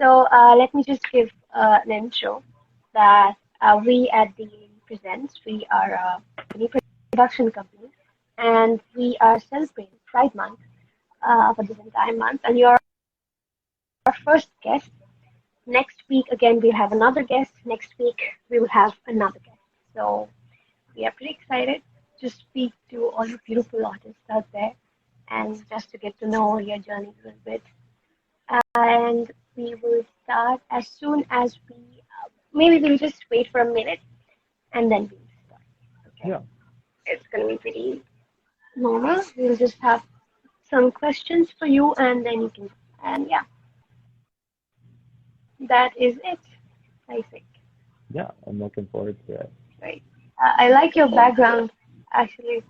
So let me just give an intro that we at D.A.D. Presents, we are a company production company, and we are celebrating Pride Month for this entire month. And you're our first guest. Next week, again, we'll have another guest. Next week, we will have another guest. So we are pretty excited to speak to all you beautiful artists out there and just to get to know your journey a little bit. And we will start as soon as maybe we'll just wait for a minute and then we'll start. Okay. Yeah. It's going to be pretty normal. We'll just have some questions for you and then you can, and yeah, that is it, I think. Yeah, I'm looking forward to it. Right. I like your background, actually.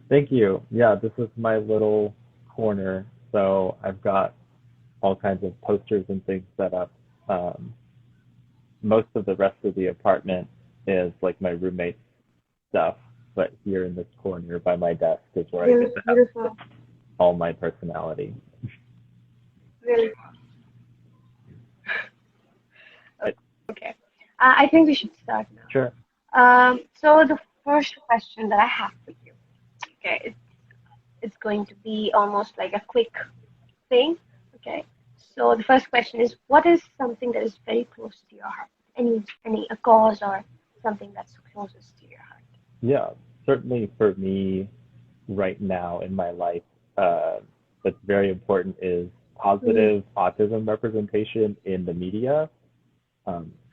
Thank you. Yeah, this is my little corner. So I've got all kinds of posters and things set up. Most of the rest of the apartment is like my roommate's stuff, but here in this corner by my desk is where I get to have Beautiful. all my personality. Really. Okay. I think we should start now. Sure. So the first question that I have for you, okay, it's going to be almost like a quick thing, okay? So the first question is, what is something that is very close to your heart? A cause or something that's closest to your heart? Yeah, certainly for me right now in my life, what's very important is positive autism representation in the media.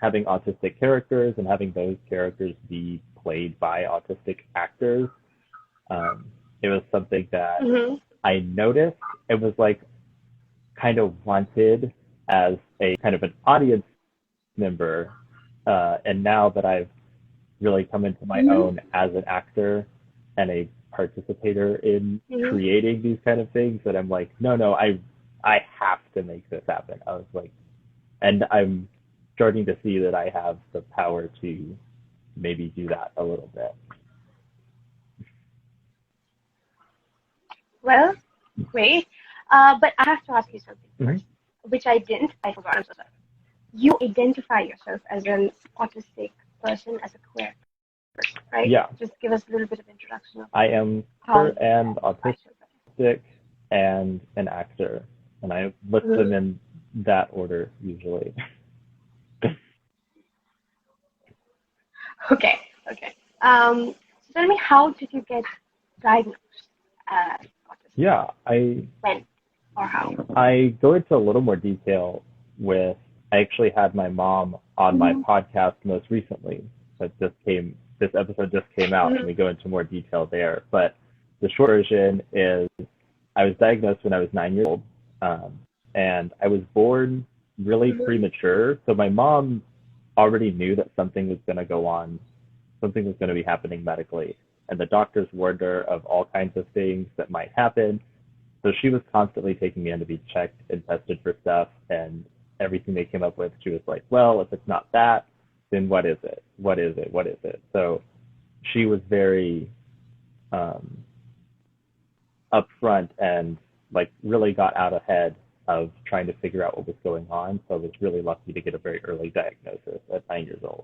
Having autistic characters and having those characters be played by autistic actors. It was something that I noticed. It was like kind of wanted as a kind of an audience member. And now that I've really come into my own as an actor and a participator in creating these kind of things, that I'm like, no, I have to make this happen. I was like, and I'm starting to see that I have the power to maybe do that a little bit. Well, great. But I have to ask you something first, which I didn't. I forgot. I'm so sorry. You identify yourself as an autistic person, as a queer person, right? Yeah. Just give us a little bit of introduction of I am queer and autistic and an actor, and I list them in that order usually. Okay. So tell me, how did you get diagnosed as autistic? Yeah, When or how? I go into a little more detail with, I actually had my mom on my podcast most recently. This episode just came out, and we go into more detail there. But the short version is, I was diagnosed when I was 9 years old, and I was born really premature. So my mom already knew that something was going to go on, something was going to be happening medically. And the doctors warned her of all kinds of things that might happen. So she was constantly taking me in to be checked and tested for stuff. And everything they came up with, she was like, well, if it's not that, then what is it? What is it? What is it? So she was very upfront and like really got out ahead of trying to figure out what was going on. So I was really lucky to get a very early diagnosis at 9 years old.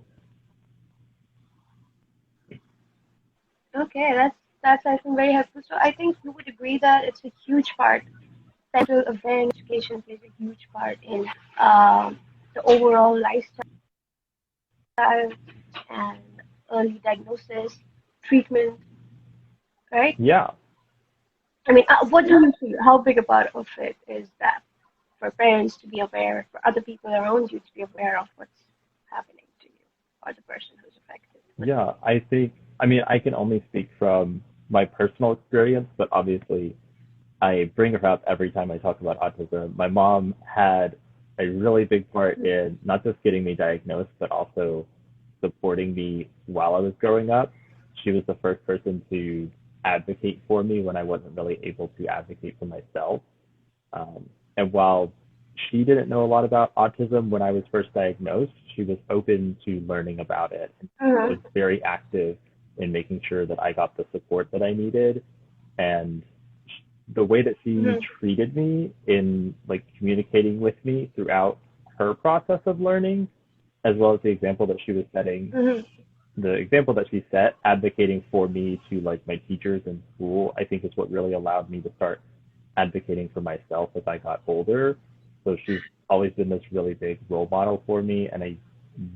Okay, that's I think very helpful. So I think you would agree that it's a huge part. Mental awareness education plays a huge part in the overall lifestyle and early diagnosis, treatment, right? Yeah. I mean, what do you feel? How big a part of it is that for parents to be aware, for other people around you to be aware of what's happening to you or the person who's affected? Yeah, I can only speak from my personal experience, but obviously I bring her up every time I talk about autism. My mom had a really big part in not just getting me diagnosed, but also supporting me while I was growing up. She was the first person to advocate for me when I wasn't really able to advocate for myself. And while she didn't know a lot about autism when I was first diagnosed, she was open to learning about it. And was very active in making sure that I got the support that I needed. And the way that she treated me in like communicating with me throughout her process of learning, as well as the example that she was setting. The example that she set, advocating for me to like my teachers in school, I think is what really allowed me to start advocating for myself as I got older. So she's always been this really big role model for me, and I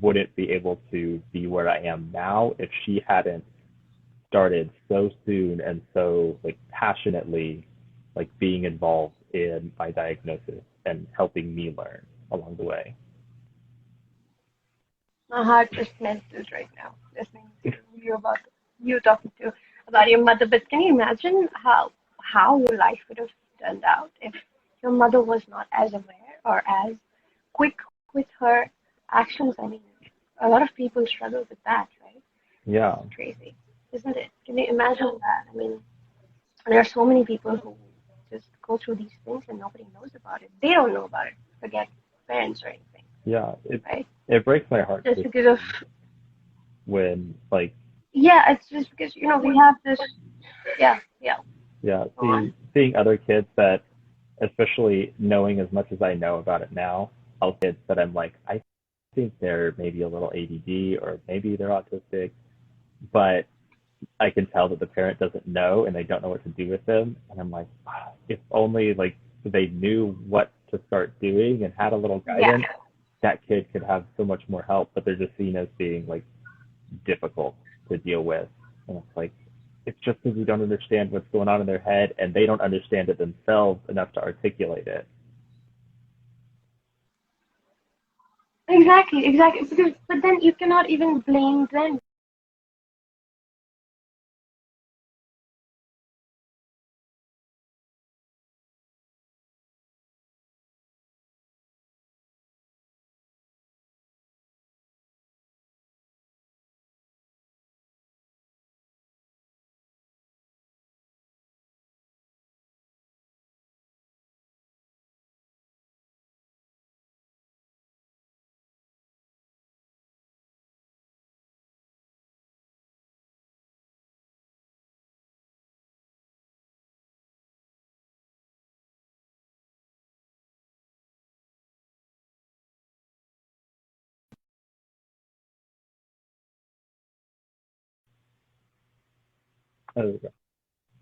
wouldn't be able to be where I am now if she hadn't started so soon and so like passionately like being involved in my diagnosis and helping me learn along the way. My heart just melted right now, listening to you talking to about your mother. But can you imagine how your life would have turned out if your mother was not as aware or as quick with her actions? I mean, a lot of people struggle with that, right? Yeah. It's crazy, isn't it? Can you imagine that? I mean, there are so many people who just go through these things and nobody knows about it. They don't know about it. Forget parents or anything. Yeah, right? It breaks my heart just because of when like yeah, it's just because we have this yeah seeing other kids that, especially knowing as much as I know about it now, all kids that I'm like, I think they're maybe a little ADD or maybe they're autistic, but I can tell that the parent doesn't know and they don't know what to do with them, and I'm like, if only like they knew what to start doing and had a little guidance, that kid could have so much more help. But they're just seen as being like difficult to deal with, and it's like, it's just because we don't understand what's going on in their head and they don't understand it themselves enough to articulate it. exactly because but then you cannot even blame them. Oh,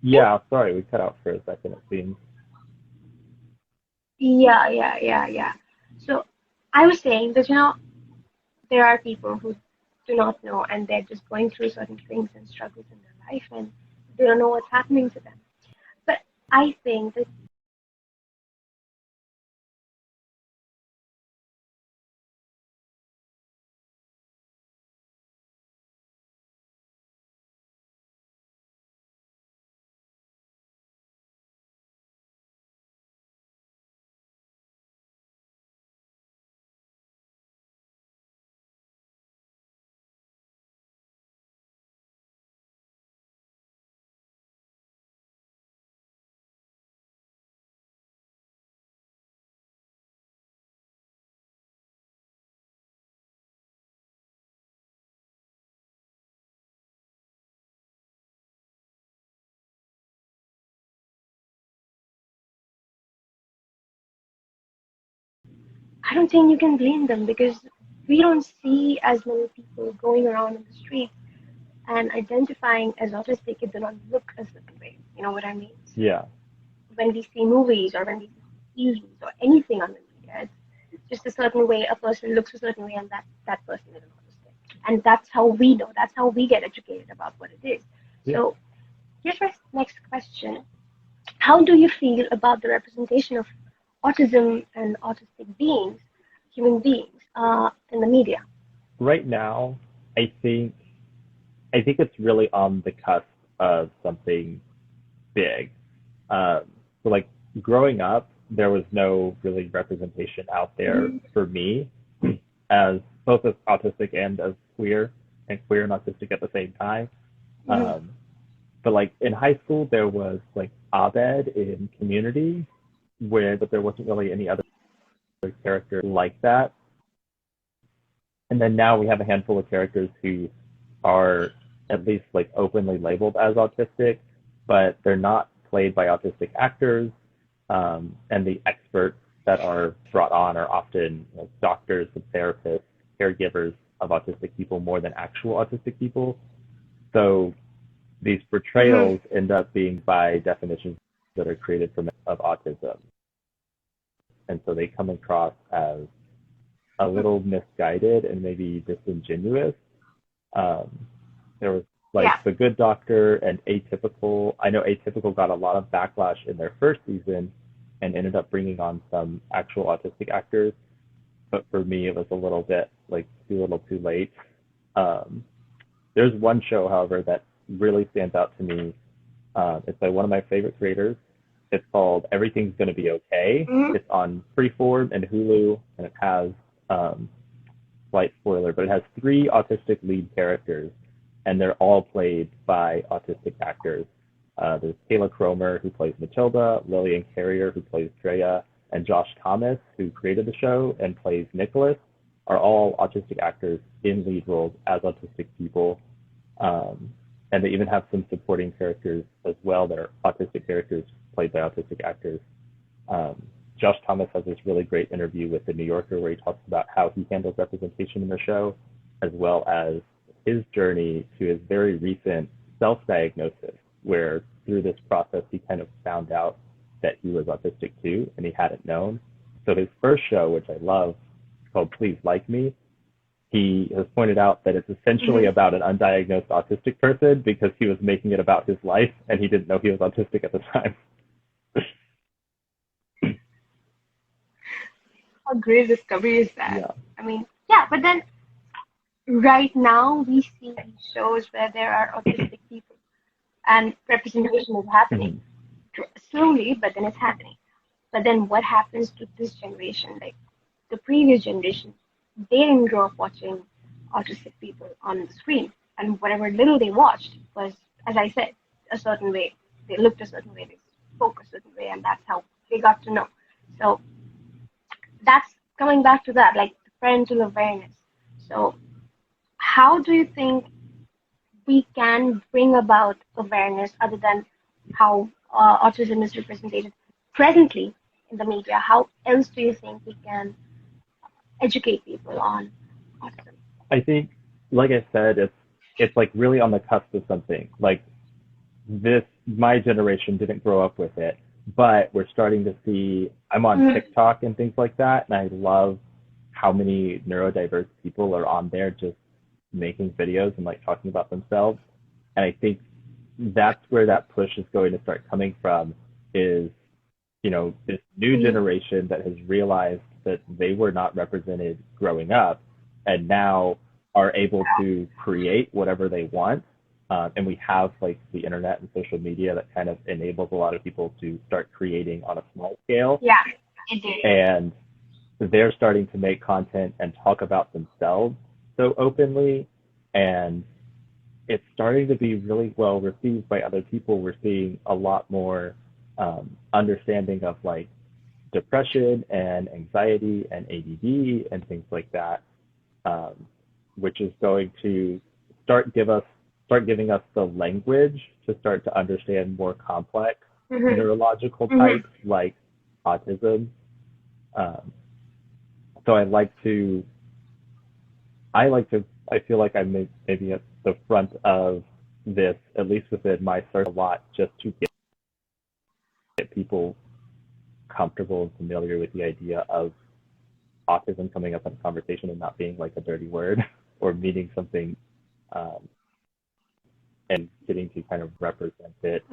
yeah, sorry, we cut out for a second, it seems. Yeah. So I was saying that there are people who do not know and they're just going through certain things and struggles in their life and they don't know what's happening to them. But I think that I don't think you can blame them because we don't see as many people going around in the streets and identifying as autistic. It do not look a certain way. You know what I mean? Yeah. When we see movies or when we see TVs or anything on the media, it's just a certain way a person looks a certain way and that person is an autistic. And that's how we know. That's how we get educated about what it is. Yeah. So here's my next question. How do you feel about the representation of autism and autistic beings, human beings, in the media? Right now, I think it's really on the cusp of something big. So like growing up, there was no really representation out there for me as both as autistic and as queer, and queer and autistic at the same time. But like in high school, there was like D.A.D in Community, but there wasn't really any other character like that. And then now we have a handful of characters who are at least like openly labeled as autistic, but they're not played by autistic actors. And the experts that are brought on are often doctors and therapists, caregivers of autistic people more than actual autistic people. So these portrayals end up being by definitions that are created from of autism. And so they come across as a little misguided and maybe disingenuous. There was The Good Doctor and Atypical. I know Atypical got a lot of backlash in their first season and ended up bringing on some actual autistic actors. But for me, it was a little bit too late. There's one show, however, that really stands out to me. It's by one of my favorite creators. It's called Everything's Gonna Be Okay. It's on Freeform and Hulu, and it has, slight spoiler, but it has 3 autistic lead characters, and they're all played by autistic actors. There's Kayla Cromer, who plays Matilda, Lillian Carrier, who plays Drea, and Josh Thomas, who created the show and plays Nicholas, are all autistic actors in lead roles as autistic people. And they even have some supporting characters as well that are autistic characters played by autistic actors. Josh Thomas has this really great interview with The New Yorker where he talks about how he handles representation in the show, as well as his journey to his very recent self-diagnosis, where through this process he kind of found out that he was autistic too, and he hadn't known. So his first show, which I love, called Please Like Me, he has pointed out that it's essentially about an undiagnosed autistic person because he was making it about his life and he didn't know he was autistic at the time. How great discovery is that? Yeah. I mean, but then right now we see shows where there are autistic people and representation is happening slowly, but then it's happening. But then what happens to this generation, like the previous generation? They didn't grow up watching autistic people on the screen, and whatever little they watched was, as I said, a certain way. They looked a certain way, they spoke a certain way, and that's how they got to know. So that's coming back to that, like the parental awareness. So how do you think we can bring about awareness other than how autism is represented presently in the media? How else do you think we can educate people on autism? I think, like I said, it's like really on the cusp of something. Like my generation didn't grow up with it, but we're starting to see, I'm on TikTok and things like that, and I love how many neurodiverse people are on there just making videos and like talking about themselves. And I think that's where that push is going to start coming from, is, this new generation that has realized that they were not represented growing up and now are able to create whatever they want. And we have like the internet and social media that kind of enables a lot of people to start creating on a small scale. Yeah, it did. And they're starting to make content and talk about themselves so openly, and it's starting to be really well received by other people. We're seeing a lot more understanding of like depression and anxiety and ADD and things like that, which is going to start giving us the language to start to understand more complex neurological types like autism. So I feel like I'm maybe at the front of this, at least within my circle, a lot, just to get people comfortable and familiar with the idea of autism coming up in conversation and not being like a dirty word or meaning something, and getting to kind of represent it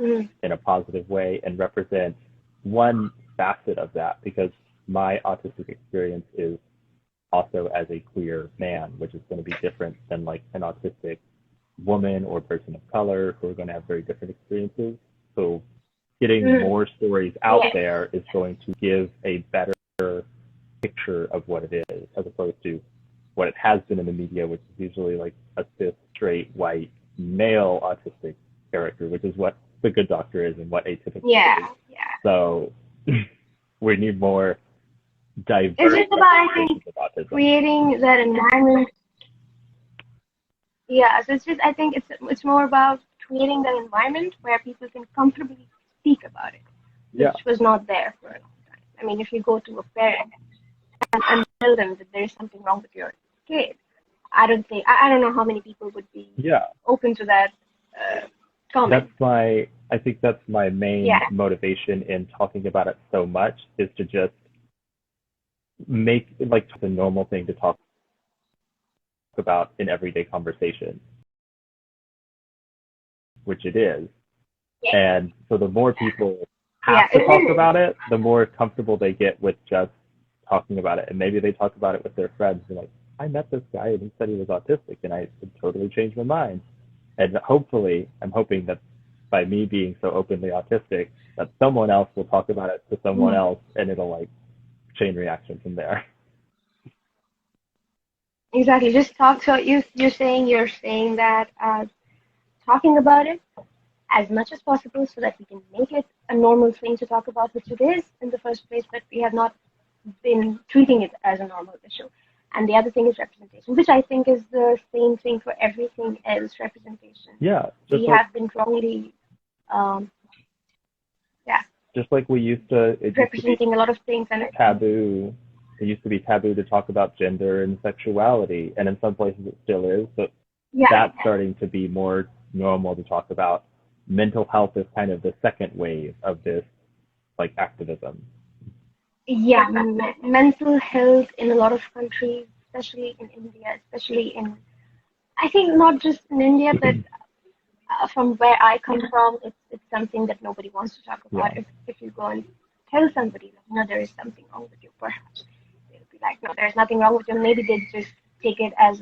in a positive way and represent one facet of that, because my autistic experience is also as a queer man, which is going to be different than like an autistic woman or person of color who are going to have very different experiences. So getting more stories out there is going to give a better picture of what it is, as opposed to what it has been in the media, which is usually like a cis, straight, white, male autistic character, which is what The Good Doctor is and what Atypical is. So we need more diverse. It's just about, I think, creating that environment. Yeah, so I think it's more about creating that environment where people can comfortably speak about it, which was not there for a long time. I mean, if you go to a parent and tell them that there is something wrong with your kid, I don't know how many people would be Yeah, open to that comment. I think that's my main Yeah, motivation in talking about it so much, is to just make like the normal thing to talk about in everyday conversation, which it is. yeah, And so the more people yeah. have to It talk is. about it, the more comfortable they get with just talking about it. And maybe they talk about it with their friends and like, I met this guy and he said he was autistic and I totally changed my mind. And hopefully, I'm hoping that by me being so openly autistic, that someone else will talk about it to someone Mhm. else and it'll like chain reaction from there. Exactly. Just talk. So you're saying that talking about it as much as possible so that we can make it a normal thing to talk about, which it is in the first place, but we have not been treating it as a normal issue. And the other thing is representation, which I think is the same thing for everything else, representation. Yeah, We have been wrongly, um, yeah, we it used to be representing a lot of things. And taboo. It used to be taboo to talk about gender and sexuality, and in some places it still is, but yeah, that's starting to be more normal to talk about. Mental health is kind of the second wave of this like activism. yeah, mental health in a lot of countries, especially in India, especially in, I think not just in India, but from where I come from, it's something that nobody wants to talk Yeah. about. If you go and tell somebody, like, no, there is something wrong with you, perhaps they'll be like, no, there's nothing wrong with you. Maybe they just take it as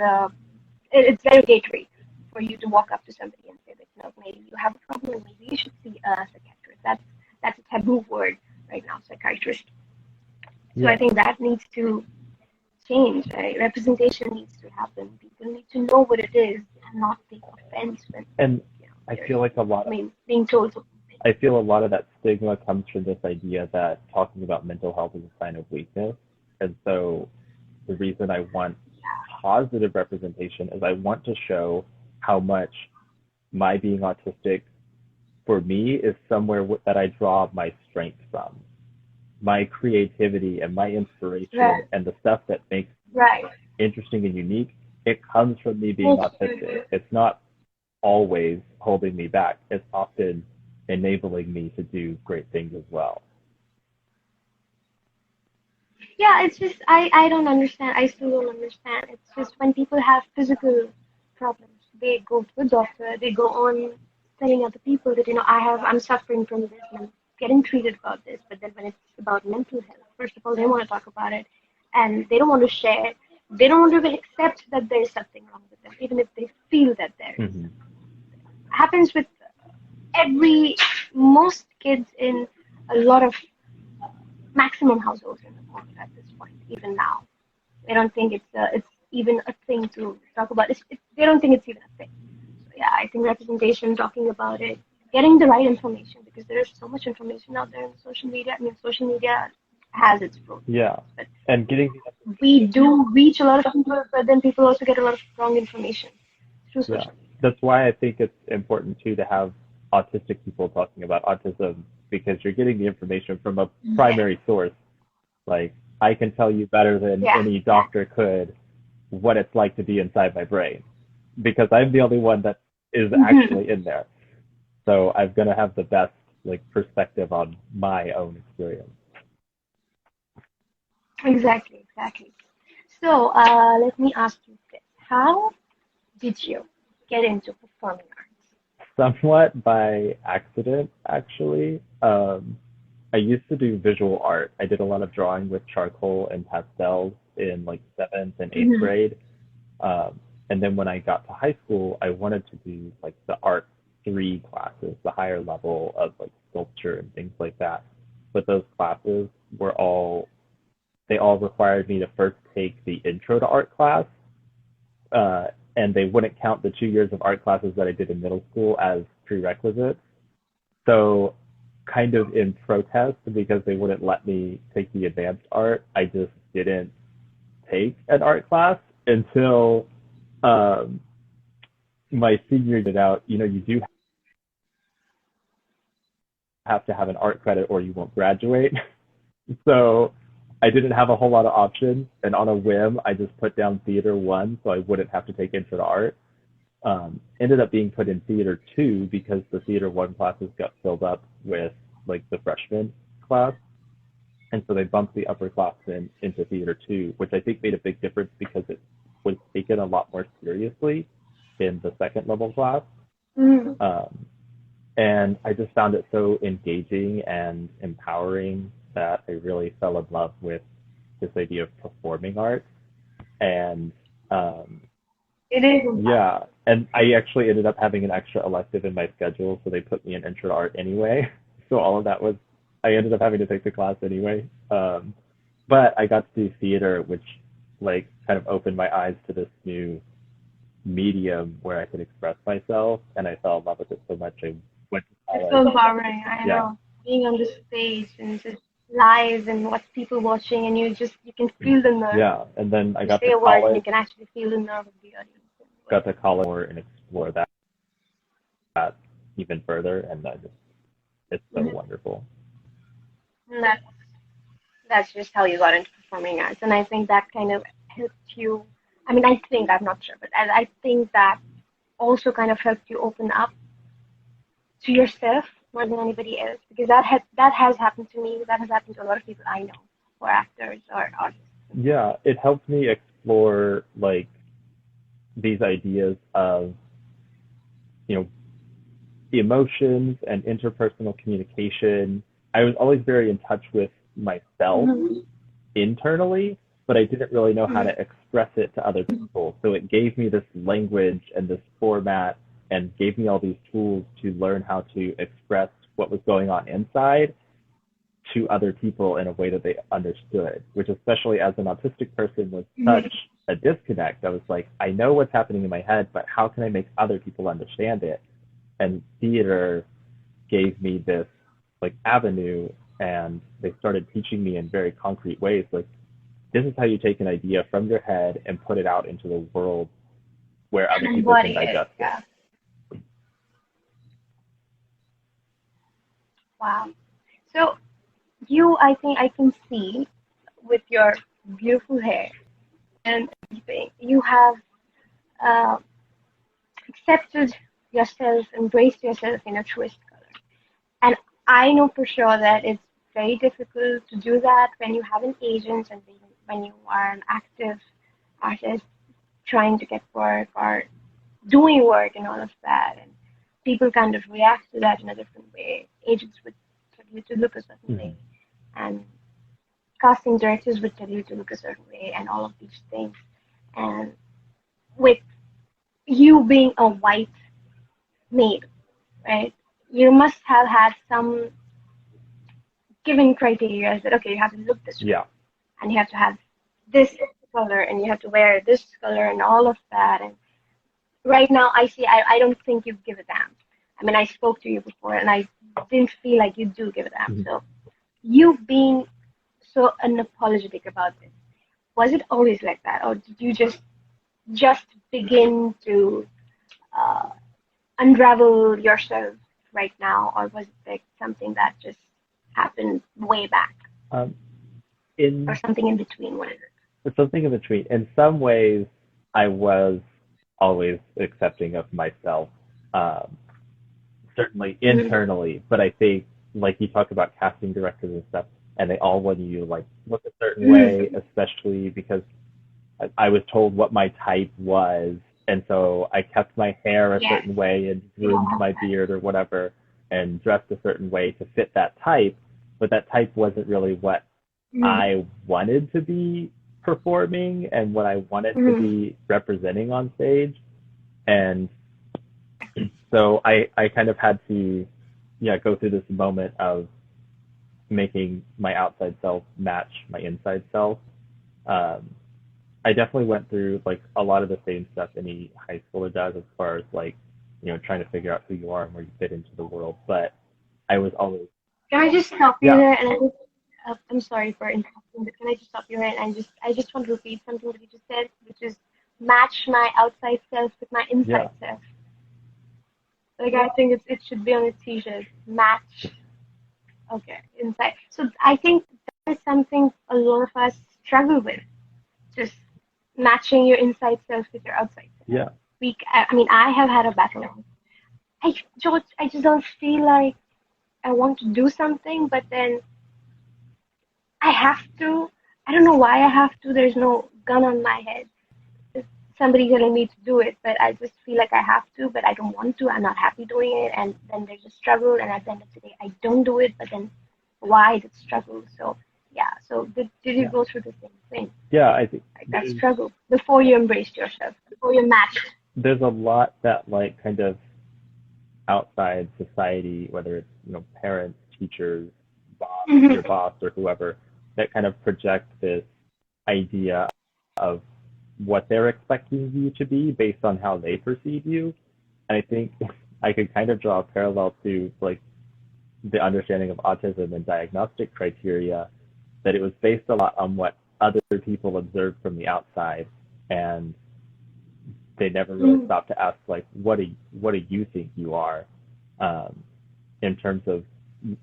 it's derogatory for you to walk up to somebody and say that, no, maybe you have a problem, maybe you should see a psychiatrist. That's a taboo word right now, psychiatrist. So I Yeah. think that needs to change. Right? Representation needs to happen. People need to know what it is and not take offense when And I there's, feel like a lot I mean, being told something. I feel a lot of that stigma comes from this idea that talking about mental health is a sign of weakness. And so the reason I want positive representation is I want to show how much my being autistic for me is somewhere that I draw my strength from. My creativity and my inspiration Right, and the stuff that makes right. interesting and unique, it comes from me being Makes autistic. It's not always holding me back. It's often enabling me to do great things as well. Yeah, it's just I don't understand. I still don't understand. It's just when people have physical problems, they go to a doctor, they go on telling other people that, I'm suffering from this and I'm getting treated about this. But then when it's about mental health, first of all, they want to talk about it and they don't want to share. They don't want to even accept that there is something wrong with them, even if they feel that there is. Mm-hmm. Happens with every most kids in a lot of maximum households in the world at this point, even now. They don't think it's even a thing to talk about. They don't think it's even a thing. So yeah, I think representation, talking about it, getting the right information because there's so much information out there in social media. I mean, social media has its pros, Yeah. but And getting we do reach a lot of people, but then people also get a lot of wrong information through yeah. social media. That's why I think it's important too to have autistic people talking about autism, because you're getting the information from a Yeah, primary source. Like I can tell you better than yeah. any doctor could what it's like to be inside my brain, because I'm the only one that is Hmm. actually in there. So I'm gonna have the best like perspective on my own experience. Exactly, exactly. So let me ask you this: how did you get into performing arts? Somewhat by accident, actually. I used to do visual art. I did a lot of drawing with charcoal and pastels in like seventh and eighth Hmm. grade. And then when I got to high school, I wanted to do like the art three classes, the higher level of like sculpture and things like that. But those classes were they all required me to first take the intro to art class, and they wouldn't count the 2 years of art classes that I did in middle school as prerequisites. So, kind of in protest because they wouldn't let me take the advanced art, I just didn't take an art class until um, my senior year. Out, you do have to have an art credit or you won't graduate. So I didn't have a whole lot of options, and on a whim, I just put down theater one so I wouldn't have to take intro to art. Ended up being put in theater two because the theater one classes got filled up with like the freshman class, and so they bumped the upper class into theater two, which I think made a big difference because it was taken a lot more seriously in the second level class. Mm. And I just found it so engaging and empowering that I really fell in love with this idea of performing art. And It is. yeah, and I actually ended up having an extra elective in my schedule, so they put me in intro to art anyway. So all of that was, I ended up having to take the class anyway. But I got to do theater, which like kind of opened my eyes to this new medium where I could express myself, and I fell in love with it so much. I went to It's college. so empowering. I Yeah, know. Being on the stage and just live and watch people watching, and you can feel the nerve. yeah, and then I You got say to a word and you college, can actually feel the nerve of the audience. got to college more and explore that even further, and it's so Mhm. wonderful. And that's just how you got into performing arts, and I think that kind of helped you. I mean, I think I'm not sure, but I think that also kind of helped you open up to yourself more than anybody else, because that has happened to me. That has happened to a lot of people I know, or actors or artists. Yeah, it helped me explore like these ideas of, you know, the emotions and interpersonal communication. I was always very in touch with myself Mm-hmm. internally, but I didn't really know how Mm-hmm. to express it to other people. So it gave me this language and this format and gave me all these tools to learn how to express what was going on inside to other people in a way that they understood, which especially as an autistic person was such a disconnect. I was like, I know what's happening in my head, but how can I make other people understand it? And theater gave me this like avenue, and they started teaching me in very concrete ways, like this is how you take an idea from your head and put it out into the world where other And people can body it. digest it. Yeah. Wow. So I think I can see with your beautiful hair and everything, you have uh, accepted yourself, embraced yourself in a truest color. And I know for sure that it's very difficult to do that when you have an agent and when you are an active artist trying to get work or doing work and all of that. And people kind of react to that in a different way. Agents would tell you to look a certain Mm-hmm. way, and casting directors would tell you to look a certain way, and all of these things. And with you being a white maid, right? You must have had some given criteria that okay, you have to look this way, Yeah. and you have to have this color, and you have to wear this color, and all of that. And right now, I don't think you give a damn. I mean, I spoke to you before, and I didn't feel like you do give a damn. Mm-hmm. So you being so unapologetic about this, was it always like that, or did you just begin to uh, unravel yourself right now, or was it like something that just happened way back, Um, or in something in between? What is it? something in between. In some ways, I was always accepting of myself, um, certainly Mm-hmm. internally. But I think, like you talk about casting directors and stuff, and they all want you to like look a certain way, Mm-hmm. especially because I was told what my type was, and so I kept my hair a Yes. certain way and Yeah. groomed my beard or whatever, and dressed a certain way to fit that type. But that type wasn't really what Mm-hmm. I wanted to be performing and what I wanted to Mm-hmm. be representing on stage. And so I kind of had to, yeah, go through this moment of making my outside self match my inside self. Um, I definitely went through like a lot of the same stuff any high schooler does as far as like, trying to figure out who you are and where you fit into the world. But I was always, Can I just stop you yeah, there? And I'm sorry for interrupting, but can I just stop you there? And I just want to repeat something that you just said, which is match my outside self with my yeah, inside self. Like I think it should be on a t-shirt. Match. Okay, inside. So I think is something a lot of us struggle with, just matching your inside self with your outside self. Yeah. I mean, I have had a battle. George, I just don't feel like I want to do something, but then I have to. I don't know why I have to. There's no gun on my head. There's somebody telling me to do it, but I just feel like I have to, but I don't want to. I'm not happy doing it, and then there's a struggle, and at the end of the day, I don't do it, but then why the struggle? So yeah. So did you Yeah. go through the same thing? Yeah, I think Like that struggle before you embraced yourself, before you matched. there's a lot that like kind of outside society, whether it's parents, teachers, boss, your boss, or whoever, that kind of project this idea of what they're expecting you to be based on how they perceive you. And I think I could kind of draw a parallel to like the understanding of autism and diagnostic criteria, that it was based a lot on what other people observed from the outside, and they never really stopped to ask like, what do you think you are, in terms of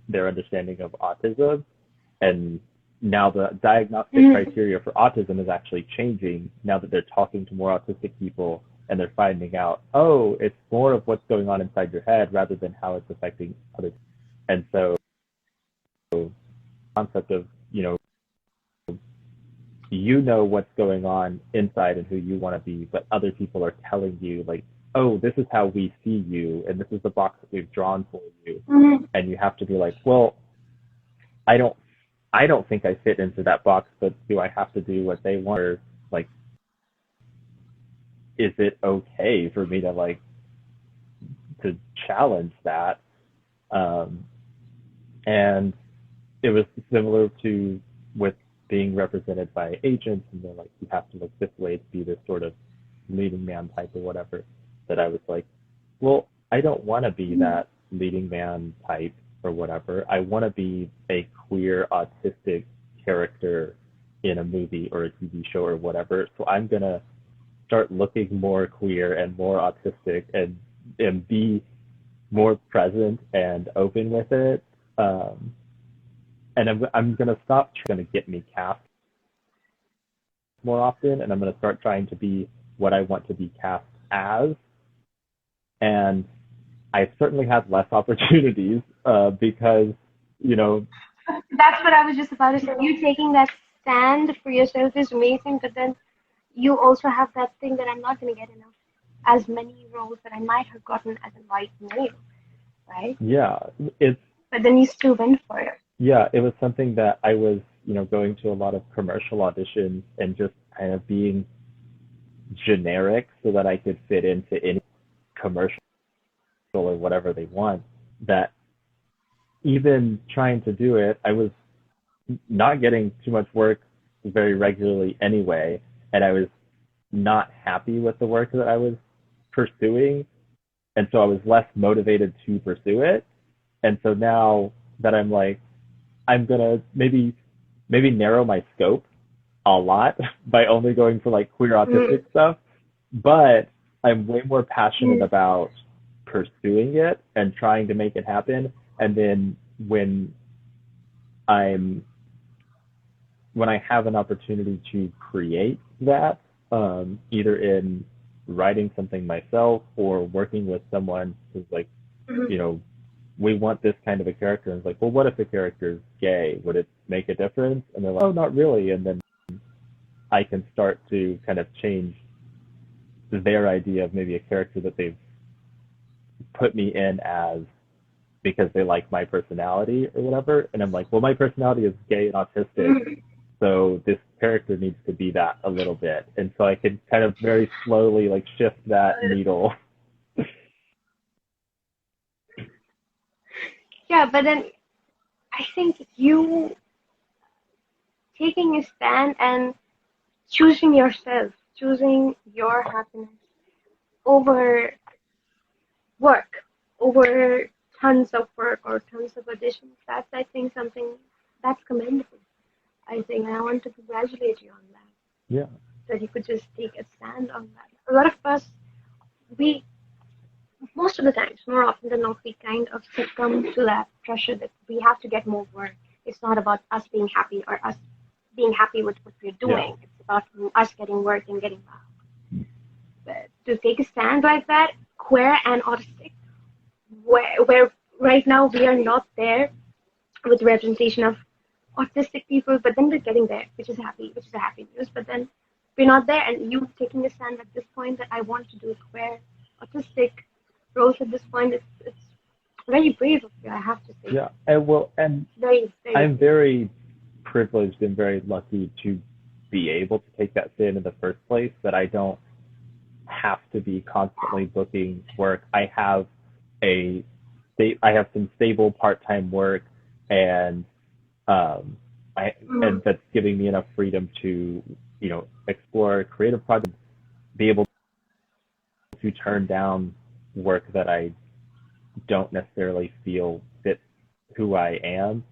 their understanding of autism. And now the diagnostic criteria for autism is actually changing now that they're talking to more autistic people, and they're finding out, oh, it's more of what's going on inside your head rather than how it's affecting others. And so the concept of, you know what's going on inside and who you want to be, but other people are telling you like, oh, this is how we see you, and this is the box that we've drawn for you. And you have to be like, well, I don't think I fit into that box, but do I have to do what they want? Or like, is it okay for me to like to challenge that? And it was similar to with being represented by agents, and they're like, you have to look this way to be this sort of leading man type or whatever, that I was like, well, I don't want to be that leading man type or whatever. I want to be a queer autistic character in a movie or a TV show or whatever. So I'm going to start looking more queer and more autistic and be more present and open with it. And I'm going to stop trying to get me cast more often, and I'm going to start trying to be what I want to be cast as. And I certainly had less opportunities because, That's what I was just about to say. You taking that stand for yourself is amazing, but then you also have that thing that I'm not going to get enough, as many roles that I might have gotten as a white male, right? Yeah, But then you still went for it. Yeah, it was something that I was, going to a lot of commercial auditions and just kind of being generic so that I could fit into any commercial or whatever they want. That even trying to do it, I was not getting too much work very regularly anyway, and I was not happy with the work that I was pursuing, and so I was less motivated to pursue it. And so now that I'm like, I'm gonna maybe narrow my scope a lot by only going for like queer autistic stuff, but I'm way more passionate about pursuing it and trying to make it happen. And then when I have an opportunity to create that, either in writing something myself or working with someone who's like, we want this kind of a character. And it's like, well, what if the character is gay? Would it make a difference? And they're like, oh, not really. And then I can start to kind of change their idea of maybe a character that they've put me in as because they like my personality or whatever. And I'm like, well, my personality is gay and autistic, so this character needs to be that a little bit. And so I can kind of very slowly like shift that needle. Yeah, but then I think you taking a stand and choosing yourself, choosing your happiness over work, over tons of work or tons of auditions, that's, I think, something that's commendable. I think, and I want to congratulate you on that. Yeah. That you could just take a stand on that. A lot of us, most of the times, more often than not, we kind of succumb to that pressure that we have to get more work. It's not about us being happy or us being happy with what we're Yeah. doing. It's about us getting work and getting back. But to take a stand like that, queer and autistic, where right now we are not there with representation of autistic people, but then we're getting there, which is a happy news. But then we're not there, and you taking a stand at this point that I want to do queer, autistic roles at this point, it's very brave of you, I have to say. Yeah. And Very, very I'm brave. very privileged and very lucky to be able to take that stand in the first place, that I don't have to be constantly booking work. I have some stable part-time work, and and that's giving me enough freedom to, explore creative projects, be able to turn down work that I don't necessarily feel fits who I am.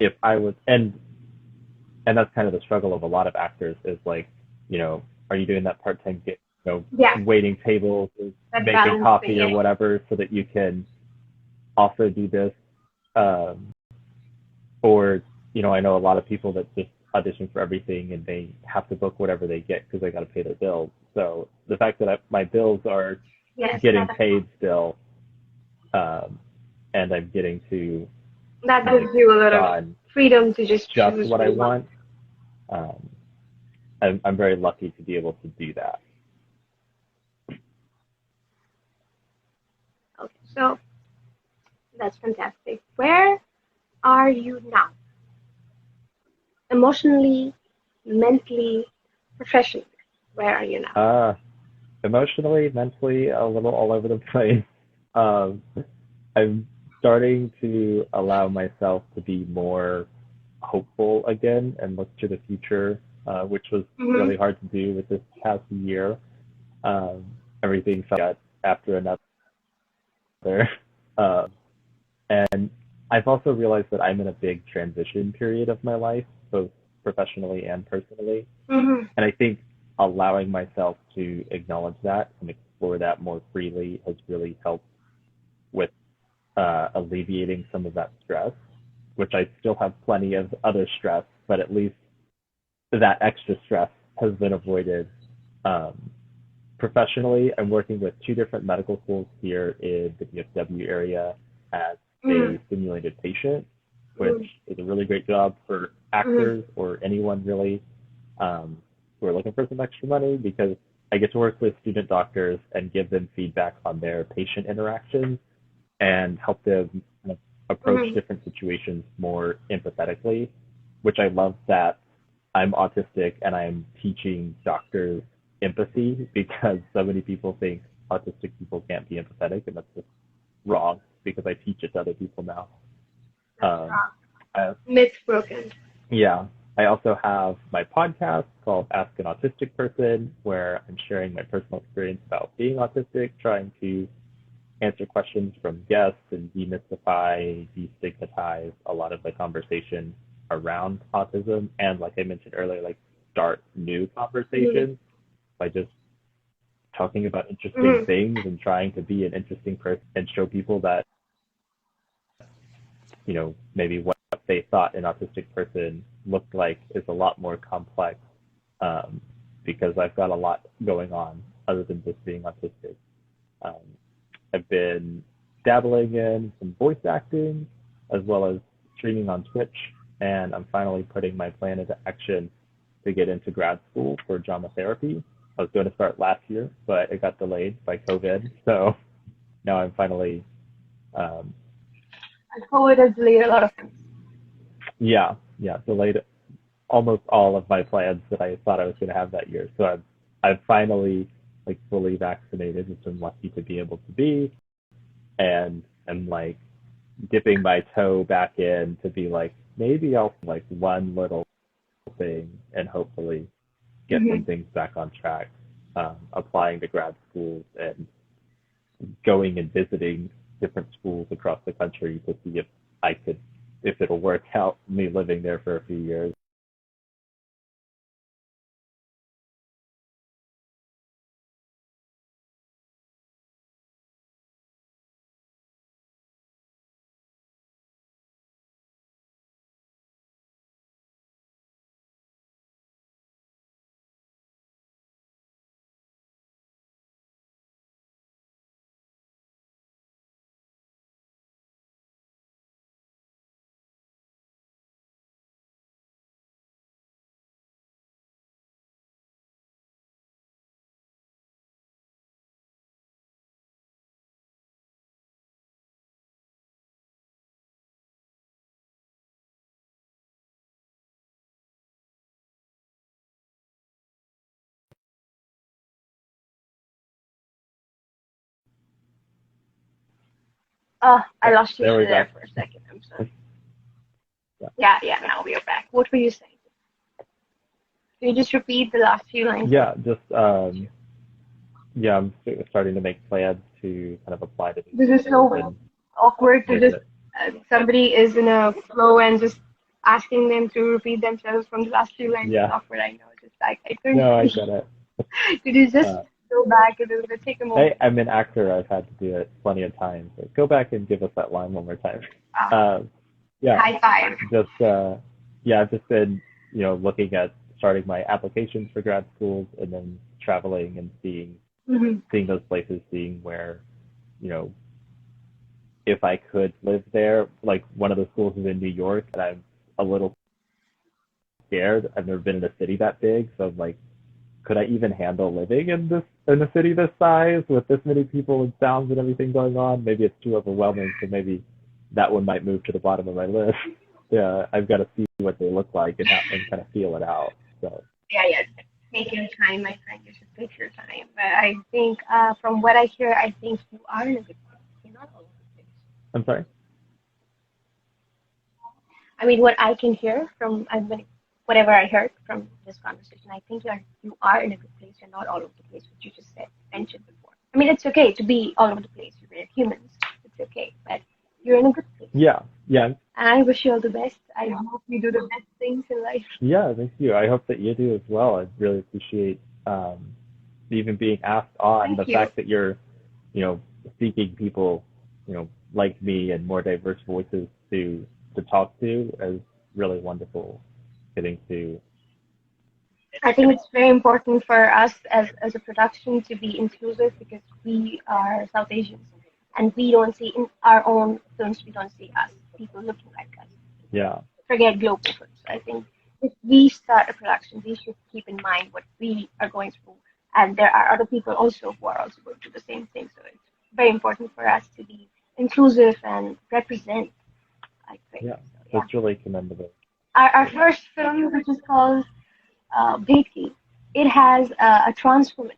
If I was, and that's kind of the struggle of a lot of actors, is like, are you doing that part-time gig, Yeah, waiting tables, or that making balance thing. coffee or Yeah. whatever, so that you can also do this. Um, or, I know a lot of people that just audition for everything and they have to book whatever they get because they got to pay their bills. So the fact that my bills are Yes, getting paid still, and I'm getting to that gives you a lot of on freedom to just just choose what what I you want. want, um, I'm very lucky to be able to do that. Okay, so that's fantastic. Where are you now? Emotionally, mentally, professionally? Where are you now? Emotionally, mentally, a little all over the place. Um, I'm starting to allow myself to be more hopeful again and look to the future, which was Mm-hmm. really hard to do with this past year. Um, Everything felt after another. Um, and I've also realized that I'm in a big transition period of my life, both professionally and personally. Mm-hmm. And I think allowing myself to acknowledge that and explore that more freely has really helped with alleviating some of that stress, which I still have plenty of other stress, but at least that extra stress has been avoided. Um, Professionally, I'm working with two different medical schools here in the DFW area as Mm-hmm. a simulated patient, which is a really great job for actors or anyone really, who are looking for some extra money, because I get to work with student doctors and give them feedback on their patient interactions and help them kind of approach Mm-hmm. different situations more empathetically, which I love that I'm autistic and I'm teaching doctors empathy, because so many people think autistic people can't be empathetic, and that's just wrong, because I teach it to other people now. That's Um, wrong. I, Myth broken. yeah, I also have my podcast called Ask an Autistic Person, where I'm sharing my personal experience about being autistic, trying to answer questions from guests and demystify, destigmatize a lot of the conversation around autism, and like I mentioned earlier, like start new Mm-hmm. conversations by just talking about interesting Mm-hmm. things and trying to be an interesting person and show people that, maybe what they thought an autistic person looked like is a lot more complex, um, because I've got a lot going on other than just being autistic. Um, I've been dabbling in some voice acting as well as streaming on Twitch, and I'm finally putting my plan into action to get into grad school for drama therapy. I was going to start last year, but it got delayed by COVID. So now I'm finally, um, And COVID has delayed a lot of things. delayed almost all of my plans that I thought I was going to have that year. So I'm finally like fully vaccinated, which I'm lucky to be able to be, and I'm like dipping my toe back in to be like, maybe I'll like one little thing and hopefully get some Mm-hmm. things back on track. Applying to grad schools and going and visiting different schools across the country to see if it'll work out me living there for a few years. Oh, I lost you There we go. there for a second. I'm sorry. Yeah, now we are back. What were you saying? Can you just repeat the last few lines? Yeah, just I'm starting to make plans to kind of apply to these This is schools so and awkward to just visit. somebody is in a flow and just asking them to repeat themselves from the last few lines is Yeah, awkward. I know. Just like I couldn't. no, I get it. Could you just Uh, go back a little bit, take a hey, moment? I'm an actor. I've had to do it plenty of times. So go back and give us that line one more time. Uh, Uh, yeah, High five. just I've just been looking at starting my applications for grad schools and then traveling and Hmm. seeing those places, seeing where you know if I could live there. Like one of the schools is in New York, and I'm a little scared. I've never been in a city that big, so I'm like, could I even handle living in a city this size with this many people and sounds and everything going on? Maybe it's too overwhelming, so maybe that one might move to the bottom of my list. Yeah, I've got to see what they look like and kind of feel it out. So Yeah. Take your time. I think you should take your time. But I think, from what I hear, I think you are in a good place. You're not all over the place. I'm sorry. I mean, what I can hear from, whatever I heard from this conversation, I think you are in a good place. You're not all over the place, which you just mentioned before. I mean, it's okay to be all over the place. We're humans. It's okay, but you're in a good place. Yeah, yeah, And I wish you all the best. I hope you do the best things in life. yeah. Thank you. I hope that you do as well. I really appreciate even being asked on Thank the you. fact that you're seeking people like me and more diverse voices to talk to is really wonderful. Getting to I think it's very important for us as a production to be inclusive because we are South Asians and we don't see in our own films, we don't see us, people looking like us. yeah, Forget global films. I think if we start a production, we should keep in mind what we are going through. And there are other people also who are also going through the same thing. So it's very important for us to be inclusive and represent, I think. yeah. So yeah. That's really commendable. Our first film, which is called D.A.D, it has a trans woman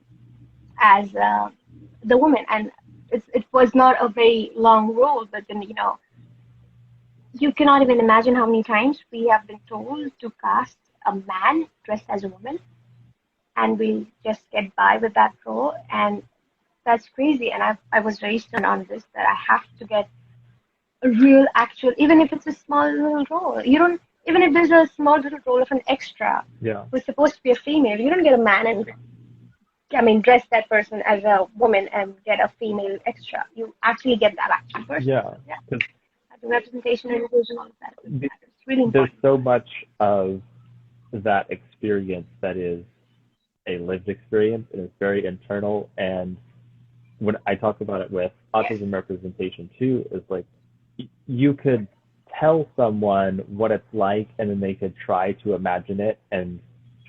as the woman, and it was not a very long role, but then you cannot even imagine how many times we have been told to cast a man dressed as a woman, and we just get by with that role, and that's crazy. And I was very stern on this that I have to get a real actual, even if it's a small little role. You don't even if there's a small little role of an extra Yeah, who's supposed to be a female. You don't get a man and dress that person as a woman and get a female extra. You actually get that actual person. yeah. So yeah, 'Cause I think representation and inclusion, all of that th- matters. It's really there's important. so much of that experience that is a lived experience and it's very internal. And when I talk about it with Yes. autism representation too, is like you could tell someone what it's like and then they could try to imagine it and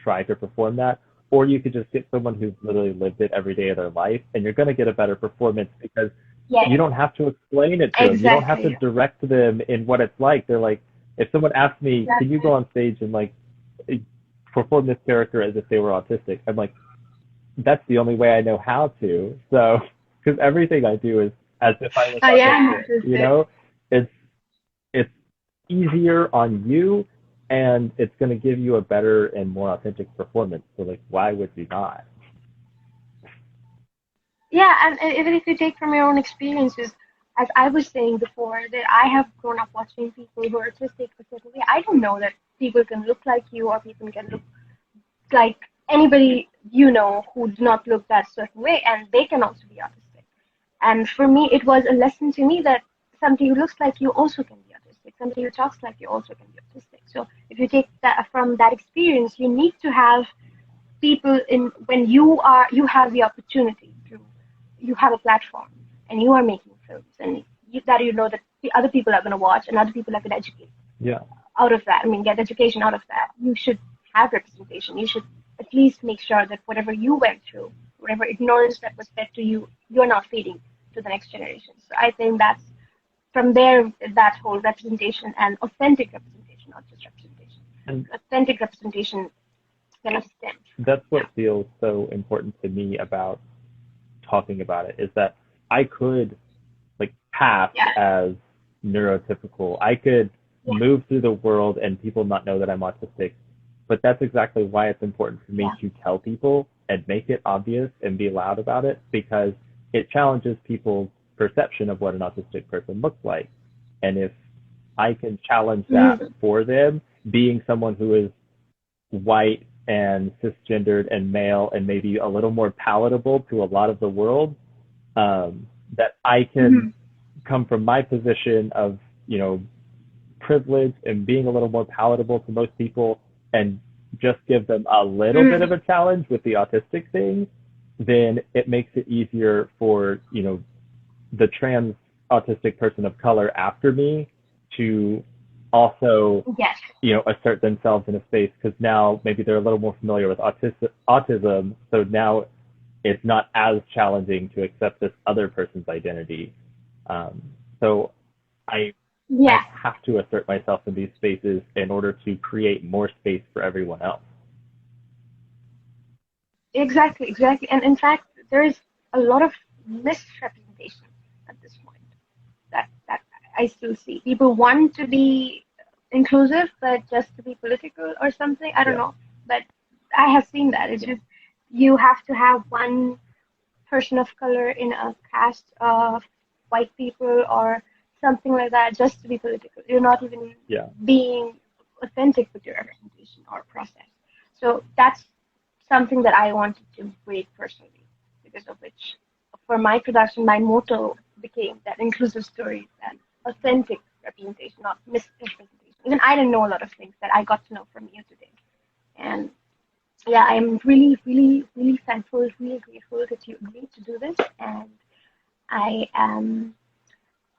try to perform that. Or you could just get someone who's literally lived it every day of their life and you're going to get a better performance because Yes. you don't have to explain it to them. You don't have to Exactly. direct them in what it's like. They're like, if someone asks me, can you go Exactly. on stage and like perform this character as if they were autistic? I'm like, that's the only way I know how to. So, because everything I do is as if I was I am autistic, autistic. it's it's easier on you, and it's going to give you a better and more authentic performance. So, like, why would you not? Yeah, and even if you take from your own experiences, as I was saying before, that I have grown up watching people who are autistic a certain way. I don't know that people can look like you or people can look like anybody who do not look that certain way, and they can also be autistic. And for me, it was a lesson to me that somebody who looks like you also can be autistic. Somebody who talks like you also can be autistic. So if you take that from that experience, you need to have people in when you have the opportunity to you have a platform and you are making films and that that the other people are going to watch and other people are going to educate Yeah, out of that. I mean, get education out of that. You should have representation. You should at least make sure that whatever you went through, whatever ignorance that was fed to you, you're not feeding to the next generation. So I think that's from there that whole representation and authentic representation, not just representation, and authentic representation kind of stems from. that's Yeah. what feels so important to me about talking about it is that I could like pass Yeah. as neurotypical. I could move through the world and people not know that I'm autistic, but that's exactly why it's important for me to tell people and make it obvious and be loud about it, because it challenges people's perception of what an autistic person looks like. And if I can challenge that for them, being someone who is white and cisgendered and male and maybe a little more palatable to a lot of the world, that I can come from my position of, privilege and being a little more palatable to most people and just give them a little bit of a challenge with the autistic thing, then it makes it easier for, the trans autistic person of color after me to also, assert themselves in a space, because now maybe they're a little more familiar with autism, so now it's not as challenging to accept this other person's identity. So I have to assert myself in these spaces in order to create more space for everyone else. Exactly. And in fact, there is a lot of misrepresentation at this point that I still see. People want to be inclusive, but just to be political or something. I don't know. But I have seen that. It's just you have to have one person of color in a cast of white people or something like that just to be political. You're not even being authentic with your representation or process. So that's something that I wanted to break personally, because of which, for my production, my motto became that inclusive stories and authentic representation, not misrepresentation. Even I didn't know a lot of things that I got to know from you today. And I'm really, really, really thankful, really grateful that you agreed to do this. And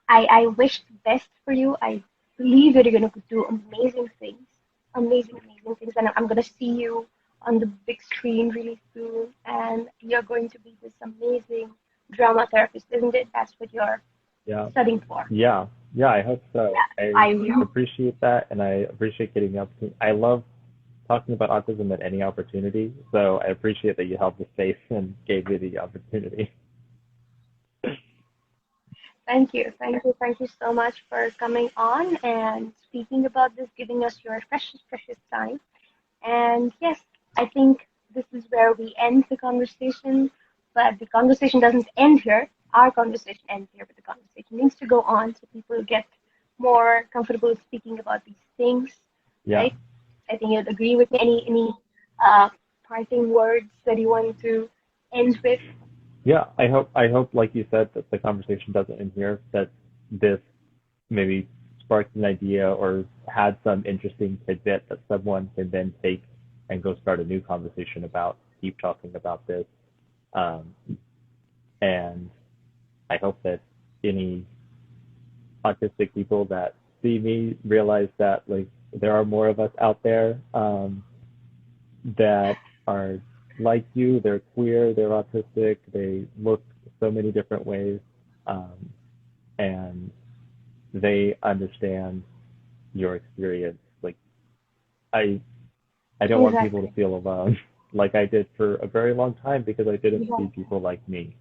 I wish the best for you. I believe that you're going to do amazing things, amazing things. And I'm going to see you on the big screen really soon. And you're going to be this amazing drama therapist, isn't it? That's what you're studying for. Yeah, I hope so. I appreciate that, and I appreciate getting the opportunity. I love talking about autism at any opportunity, so I appreciate that you held the space and gave me the opportunity. Thank you so much for coming on and speaking about this, giving us your precious time. And yes, I think this is where we end the conversation, but the conversation doesn't end here. Our conversation ends here, but the conversation needs to go on so people get more comfortable speaking about these things, right? I think you'd agree with me. Any parting words that you want to end with? Yeah, I hope, like you said, that the conversation doesn't end here, that this maybe sparked an idea or had some interesting tidbit that someone can then take and go start a new conversation about, keep talking about this. And I hope that any autistic people that see me realize that, like, there are more of us out there that are like you. They're queer, they're autistic, they look so many different ways, and they understand your experience. Like, I don't want people to feel alone, like I did for a very long time, because I didn't see people like me.